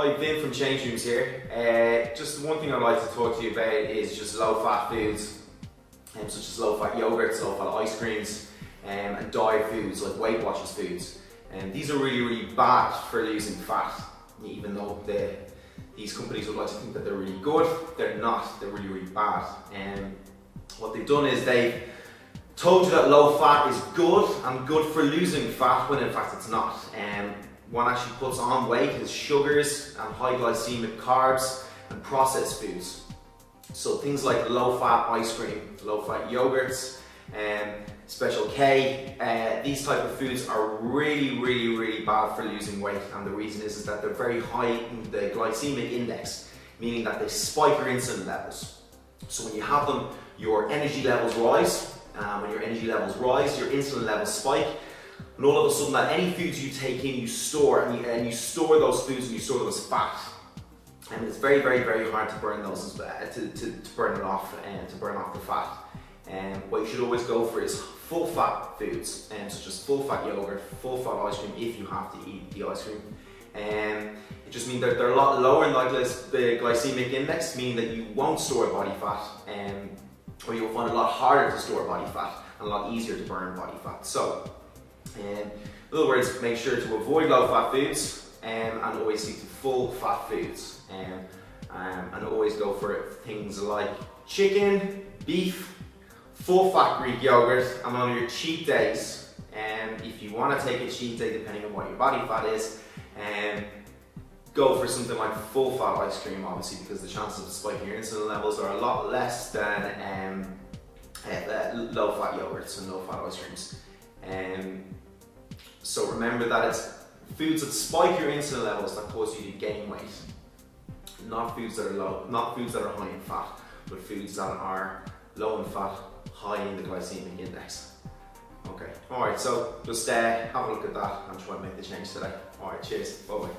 Hi, Vin from Change Rooms here. Just one thing I'd like to talk to you about is just low-fat foods, such as low-fat yogurts, low-fat ice creams, and diet foods like Weight Watchers foods. These are really bad for losing fat, even though these companies would like to think that they're really good. They're not. They're really bad. What they've done is they've told you that low fat is good and good for losing fat, when in fact it's not. What actually puts on weight is sugars and high glycemic carbs and processed foods. So things like low fat ice cream, low fat yogurts, Special K, these type of foods are really bad for losing weight, and the reason is that they're very high in the glycemic index, meaning that they spike your insulin levels. So when you have them, your energy levels rise. When your energy levels rise, your insulin levels spike, and all of a sudden that any foods you take in, you store, and you store those foods and you store them as fat. And it's very hard to burn those, to burn it off, and to burn off the fat. What you should always go for is full fat foods, such as full fat yogurt, full fat ice cream if you have to eat the ice cream. It just means that they're a lot lower in the glycemic index, meaning that you won't store body fat, or you'll find it a lot harder to store body fat and a lot easier to burn body fat. So, in other words, make sure to avoid low fat foods and always stick to full fat foods, and always go for things like chicken, beef, full fat Greek yogurt, and on your cheat days, if you want to take a cheat day depending on what your body fat is, go for something like full fat ice cream, obviously, because the chances of spiking your insulin levels are a lot less than low fat yogurts and low fat ice creams. So remember that it's foods that spike your insulin levels that cause you to gain weight, not foods that are low, not foods that are high in fat, but foods that are low in fat, high in the glycemic index. Okay, alright, so just have a look at that and try and make the change today. Alright, cheers, bye bye.